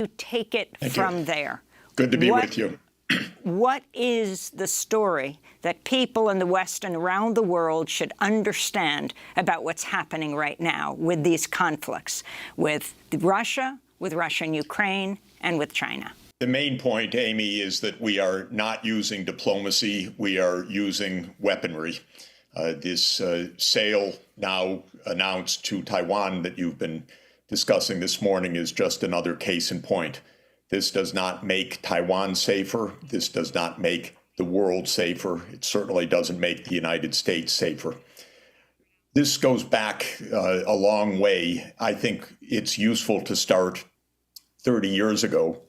You take it from there. Good to be with you. What is the story that people in the West and around the world should understand about what's happening right now with these conflicts, with Russia and Ukraine, and with China? The main point, Amy, is that we are not using diplomacy. We are using weaponry. This sale now announced to Taiwan that you've been discussing this morning is just another case in point. This does not make Taiwan safer. This does not make the world safer. It certainly doesn't make the United States safer. This goes back a long way. I think it's useful to start 30 years ago.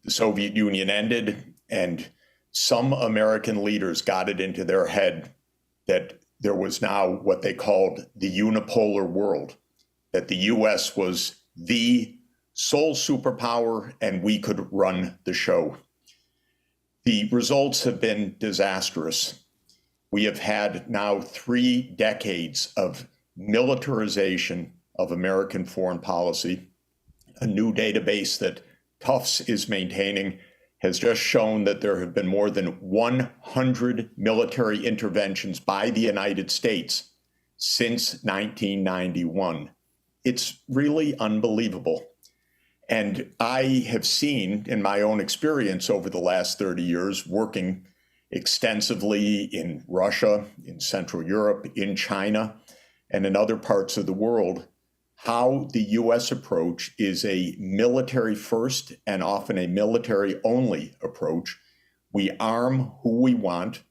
The Soviet Union ended, and some American leaders got it into their head that there was now what they called the unipolar world, that the U.S. was the sole superpower and we could run the show. The results have been disastrous. We have had now 3 decades of militarization of American foreign policy. A new database that Tufts is maintaining has just shown that there have been more than 100 military interventions by the United States since 1991. It's really unbelievable. And I have seen in my own experience over the last 30 years, working extensively in Russia, in Central Europe, in China, and in other parts of the world, how the U.S. approach is a military first and often a military only approach. We arm who we want.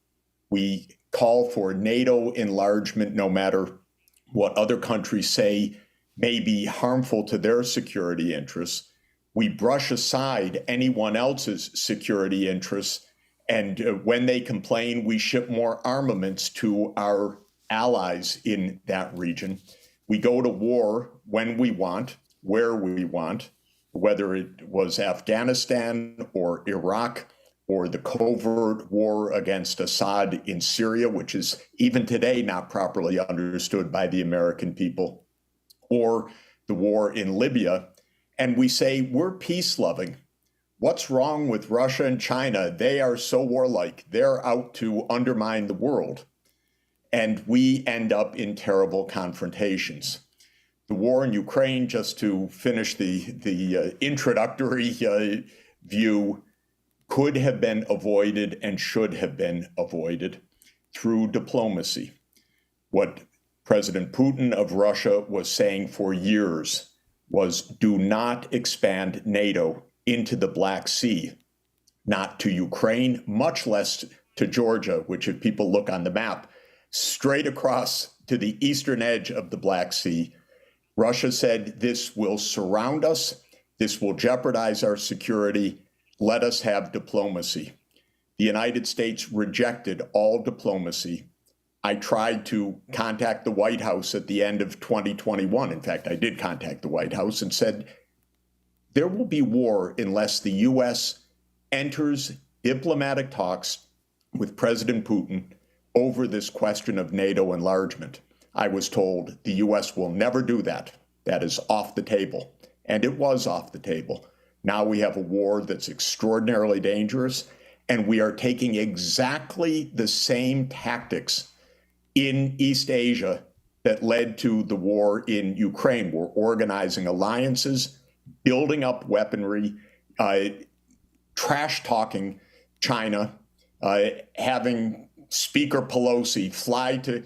We call for NATO enlargement no matter what other countries say may be harmful to their security interests. We brush aside anyone else's security interests. And when they complain, we ship more armaments to our allies in that region. We go to war when we want, where we want, whether it was Afghanistan or Iraq or the covert war against Assad in Syria, which is even today not properly understood by the American people, or the war in Libya. And we say, we're peace-loving. What's wrong with Russia and China? They are so warlike. They're out to undermine the world. And we end up in terrible confrontations. The war in Ukraine, just to finish the introductory view, could have been avoided and should have been avoided through diplomacy. What President Putin of Russia was saying for years was, do not expand NATO into the Black Sea, not to Ukraine, much less to Georgia, which if people look on the map, straight across to the eastern edge of the Black Sea. Russia said, this will surround us, this will jeopardize our security, let us have diplomacy. The United States rejected all diplomacy. I tried to contact the White House at the end of 2021. In fact, I did contact the White House and said, there will be war unless the U.S. enters diplomatic talks with President Putin over this question of NATO enlargement. I was told the U.S. will never do that. That is off the table. And it was off the table. Now we have a war that's extraordinarily dangerous, and we are taking exactly the same tactics in East Asia that led to the war in Ukraine. We're organizing alliances, building up weaponry, trash-talking China, having Speaker Pelosi fly to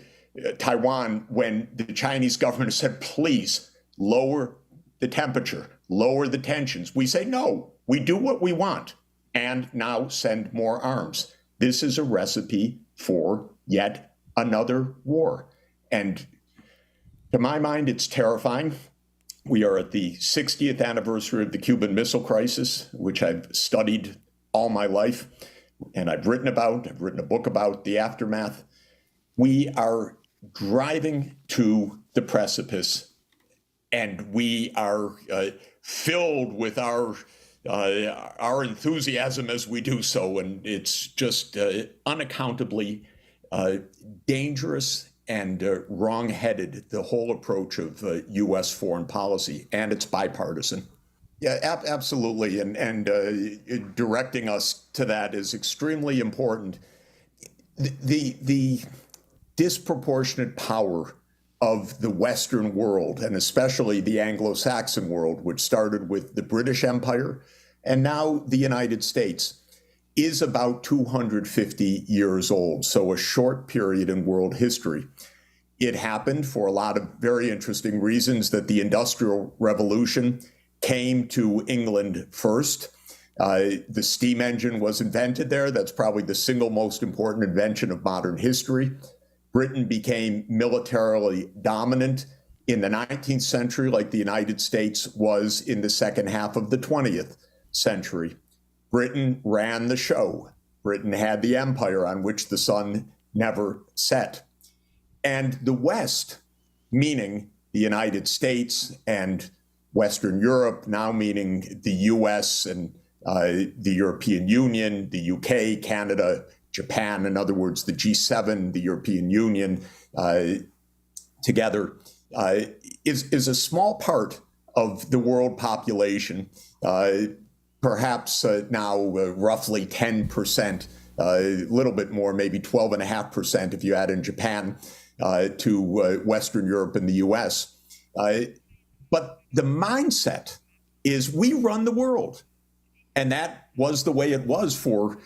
Taiwan when the Chinese government said, please lower the temperature, lower the tensions. We say, no, we do what we want, and now send more arms. This is a recipe for yet another war. And to my mind, it's terrifying. We are at the 60th anniversary of the Cuban Missile Crisis, which I've studied all my life, and I've written a book about the aftermath. We are driving to the precipice, and we are filled with our enthusiasm as we do so, and it's just unaccountably dangerous and wrong-headed, the whole approach of U.S. foreign policy, and it's bipartisan. Yeah, absolutely. And directing us to that is extremely important. The disproportionate power of the Western world, and especially the Anglo-Saxon world, which started with the British Empire and now the United States, is about 250 years old, so a short period in world history. It happened for a lot of very interesting reasons that the Industrial Revolution came to England first. The steam engine was invented there. That's probably the single most important invention of modern history. Britain became militarily dominant in the 19th century, like the United States was in the second half of the 20th century. Britain ran the show. Britain had the empire on which the sun never set. And the West, meaning the United States and Western Europe, now meaning the US and the European Union, the UK, Canada, Japan, in other words, the G7, the European Union, together, is a small part of the world population, perhaps now roughly 10%, a little bit more, maybe 12.5% if you add in Japan, to Western Europe and the US. But the mindset is we run the world. And that was the way it was for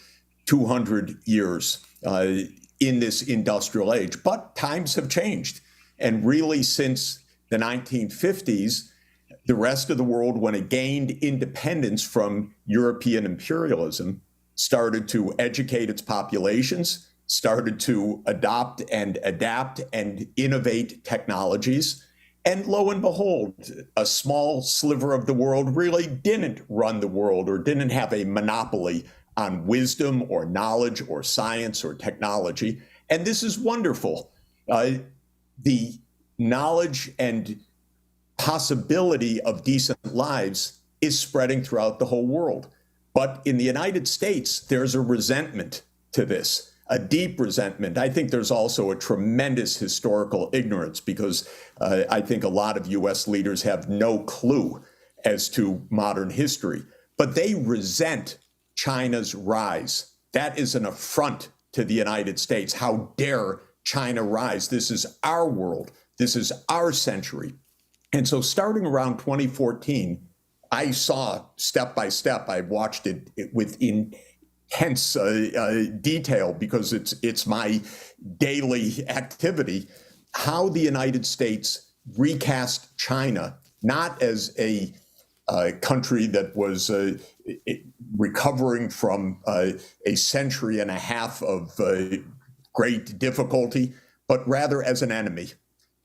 200 years in this industrial age. But times have changed. And really, since the 1950s, the rest of the world, when it gained independence from European imperialism, started to educate its populations, started to adopt and adapt and innovate technologies. And lo and behold, a small sliver of the world really didn't run the world or didn't have a monopoly on wisdom or knowledge or science or technology. And this is wonderful. The knowledge and possibility of decent lives is spreading throughout the whole world. But in the United States, there's a resentment to this, a deep resentment. I think there's also a tremendous historical ignorance because I think a lot of US leaders have no clue as to modern history, but they resent China's rise. That is an affront to the United States. How dare China rise? This is our world. This is our century. And so starting around 2014, I saw step by step, I watched it with intense detail because it's my daily activity, how the United States recast China, not as a country that was recovering from a century and a half of great difficulty, but rather as an enemy.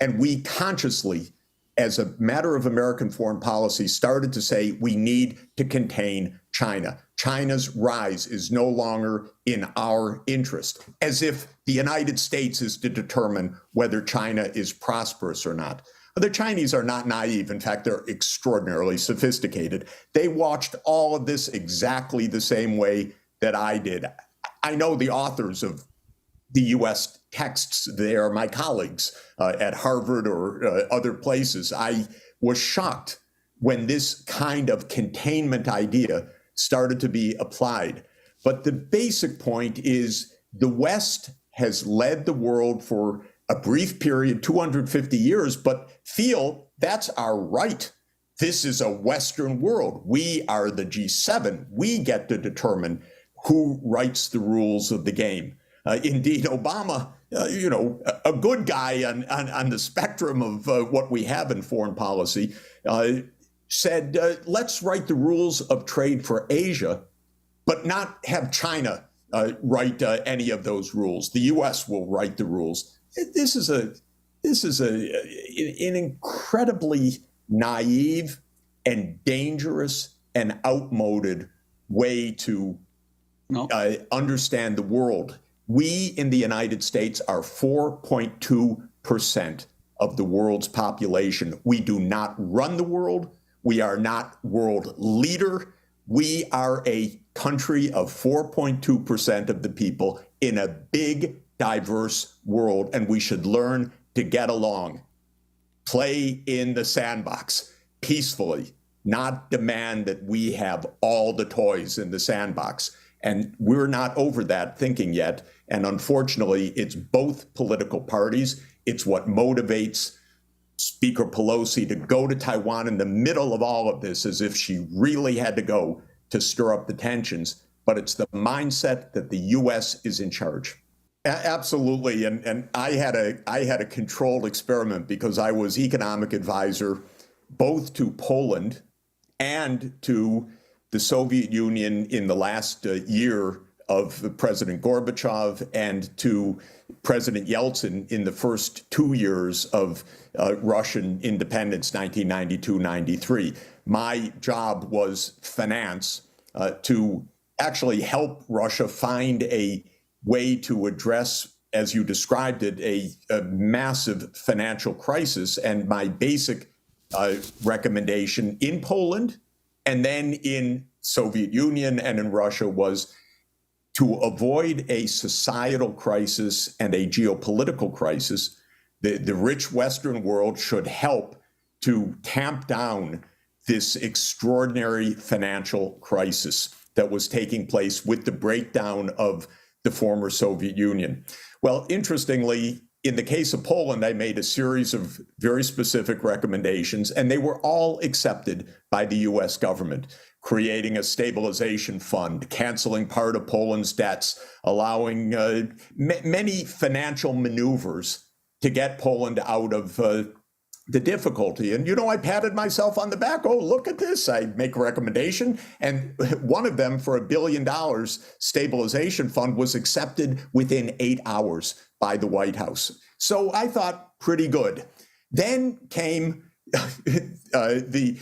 And we consciously, as a matter of American foreign policy, started to say we need to contain China. China's rise is no longer in our interest, as if the United States is to determine whether China is prosperous or not. The Chinese are not naive. In fact, they're extraordinarily sophisticated. They watched all of this exactly the same way that I did. I know the authors of the U.S. texts. They are my colleagues at Harvard or other places. I was shocked when this kind of containment idea started to be applied. But the basic point is the West has led the world for a brief period, 250 years, but feel that's our right. This is a Western world. We are the G7. We get to determine who writes the rules of the game. Indeed, Obama, a good guy on the spectrum of what we have in foreign policy, said, let's write the rules of trade for Asia, but not have China write any of those rules. The U.S. will write the rules. This is an incredibly naive and dangerous and outmoded way to understand the world. We in the United States are 4.2% of the world's population. We do not run the world. We are not world leader. We are a country of 4.2% of the people in a big, diverse world, and we should learn to get along, play in the sandbox peacefully, not demand that we have all the toys in the sandbox. And we're not over that thinking yet. And unfortunately, it's both political parties. It's what motivates Speaker Pelosi to go to Taiwan in the middle of all of this, as if she really had to go to stir up the tensions. But it's the mindset that the U.S. is in charge. Absolutely. And I had a controlled experiment because I was economic advisor both to Poland and to the Soviet Union in the last year of President Gorbachev and to President Yeltsin in the first 2 years of Russian independence, 1992-93. My job was finance, to actually help Russia find a way to address, as you described it, a massive financial crisis. And my basic recommendation in Poland and then in Soviet Union and in Russia was to avoid a societal crisis and a geopolitical crisis. The rich Western world should help to tamp down this extraordinary financial crisis that was taking place with the breakdown of the former Soviet Union. Well, interestingly, in the case of Poland, I made a series of very specific recommendations, and they were all accepted by the US government, creating a stabilization fund, canceling part of Poland's debts, allowing many financial maneuvers to get Poland out of the difficulty. And, I patted myself on the back. Oh, look at this. I make a recommendation. And one of them for $1 billion stabilization fund was accepted within 8 hours by the White House. So I thought pretty good. Then came the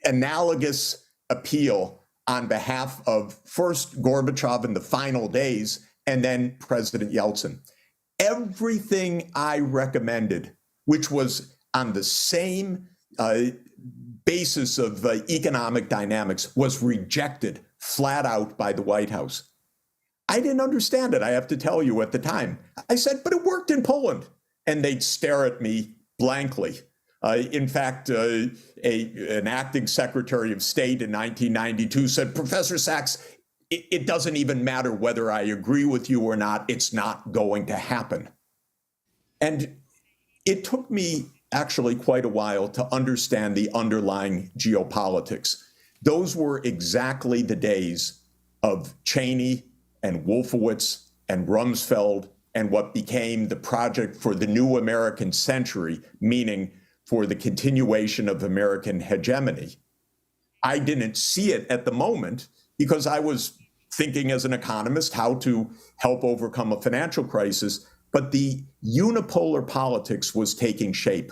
analogous appeal on behalf of first Gorbachev in the final days and then President Yeltsin. Everything I recommended, which was on the same basis of economic dynamics, was rejected flat out by the White House. I didn't understand it, I have to tell you, at the time. I said, but it worked in Poland. And they'd stare at me blankly. In fact, an acting Secretary of State in 1992 said, Professor Sachs, it doesn't even matter whether I agree with you or not. It's not going to happen. And it took me actually quite a while to understand the underlying geopolitics. Those were exactly the days of Cheney and Wolfowitz and Rumsfeld and what became the project for the new American century, meaning for the continuation of American hegemony. I didn't see it at the moment because I was thinking as an economist how to help overcome a financial crisis, but the unipolar politics was taking shape,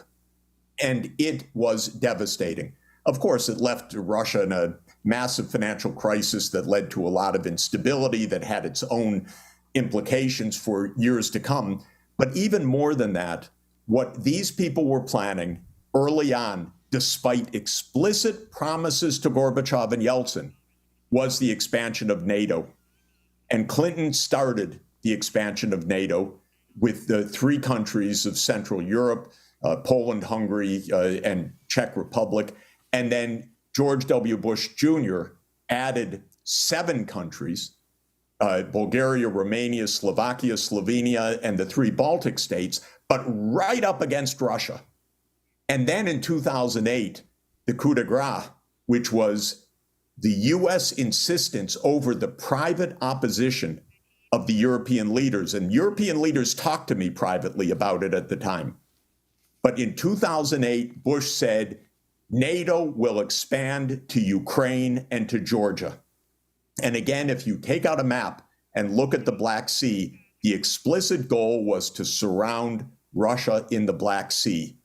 and it was devastating. Of course, it left Russia in a massive financial crisis that led to a lot of instability that had its own implications for years to come. But even more than that, what these people were planning early on, despite explicit promises to Gorbachev and Yeltsin, was the expansion of NATO. And Clinton started the expansion of NATO with the 3 countries of Central Europe, Poland, Hungary, and Czech Republic. And then George W. Bush Jr. added 7 countries, Bulgaria, Romania, Slovakia, Slovenia, and the 3 Baltic states, but right up against Russia. And then in 2008, the coup de grace, which was the U.S. insistence over the private opposition of the European leaders. And European leaders talked to me privately about it at the time. But in 2008, Bush said, NATO will expand to Ukraine and to Georgia. And again, if you take out a map and look at the Black Sea, the explicit goal was to surround Russia in the Black Sea.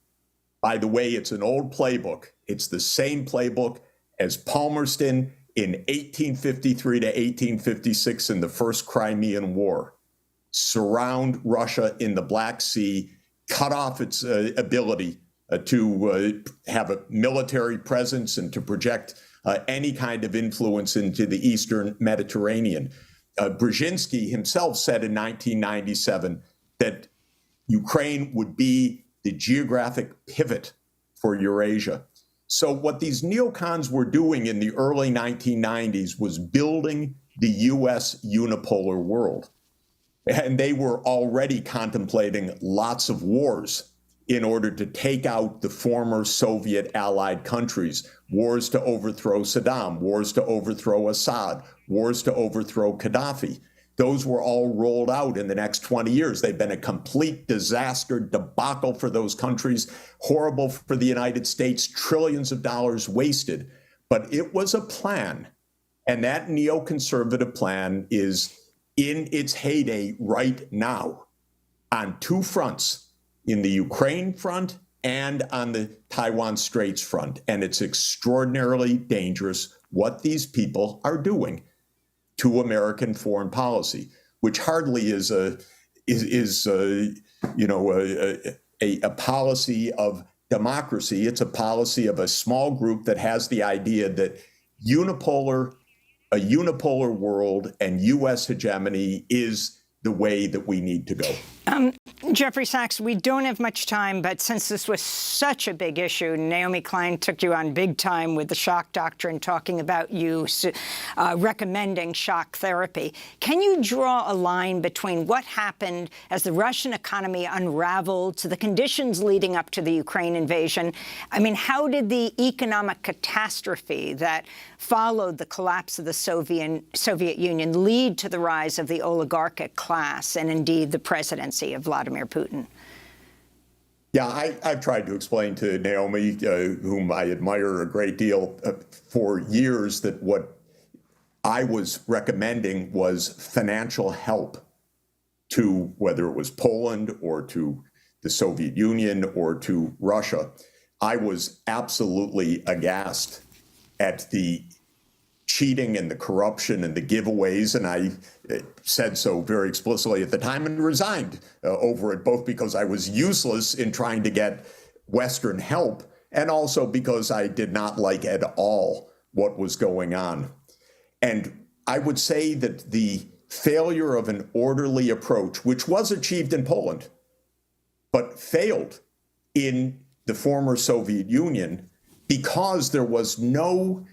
By the way, it's an old playbook. It's the same playbook as Palmerston in 1853 to 1856 in the First Crimean War. Surround Russia in the Black Sea, cut off its ability to have a military presence and to project any kind of influence into the Eastern Mediterranean. Brzezinski himself said in 1997 that Ukraine would be the geographic pivot for Eurasia. So what these neocons were doing in the early 1990s was building the US unipolar world. And they were already contemplating lots of wars in order to take out the former Soviet allied countries, wars to overthrow Saddam, wars to overthrow Assad, wars to overthrow Gaddafi. Those were all rolled out in the next 20 years. They've been a complete disaster, debacle for those countries, horrible for the United States, trillions of dollars wasted. But it was a plan. And that neoconservative plan is in its heyday right now on two fronts, in the Ukraine front and on the Taiwan Straits front. And it's extraordinarily dangerous what these people are doing to American foreign policy, which hardly is a policy of democracy. It's a policy of a small group that has the idea that a unipolar world and U.S. hegemony is the way that we need to go. Jeffrey Sachs, we don't have much time, but since this was such a big issue, Naomi Klein took you on big time with the shock doctrine, talking about you recommending shock therapy. Can you draw a line between what happened as the Russian economy unraveled to the conditions leading up to the Ukraine invasion? I mean, how did the economic catastrophe that followed the collapse of the Soviet Union lead to the rise of the oligarchic class and indeed the presidency of Vladimir Putin? Yeah, I've tried to explain to Naomi, whom I admire a great deal, for years that what I was recommending was financial help to whether it was Poland or to the Soviet Union or to Russia. I was absolutely aghast at the cheating and the corruption and the giveaways, and I said so very explicitly at the time and resigned over it, both because I was useless in trying to get Western help and also because I did not like at all what was going on. And I would say that the failure of an orderly approach, which was achieved in Poland, but failed in the former Soviet Union because there was no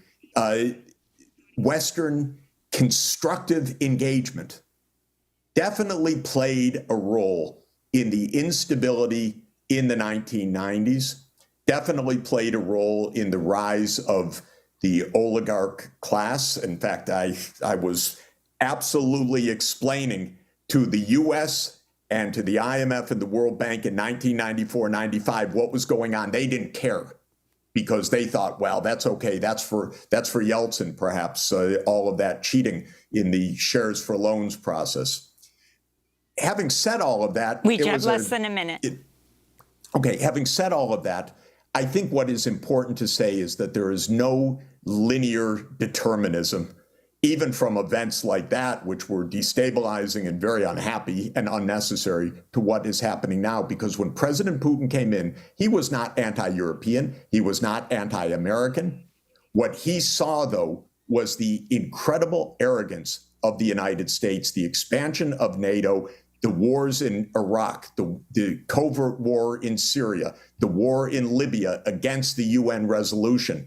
Western constructive engagement, definitely played a role in the instability in the 1990s, definitely played a role in the rise of the oligarch class. In fact, I was absolutely explaining to the US and to the IMF and the World Bank in 1994-95 what was going on. They didn't care, because they thought, well, that's okay. That's for Yeltsin, perhaps, all of that cheating in the shares for loans process. Having said all of that, we have less than a minute. Having said all of that, I think what is important to say is that there is no linear determinism, even from events like that, which were destabilizing and very unhappy and unnecessary, to what is happening now. Because when President Putin came in, he was not anti-European. He was not anti-American. What he saw, though, was the incredible arrogance of the United States, the expansion of NATO, the wars in Iraq, the covert war in Syria, the war in Libya against the UN resolution.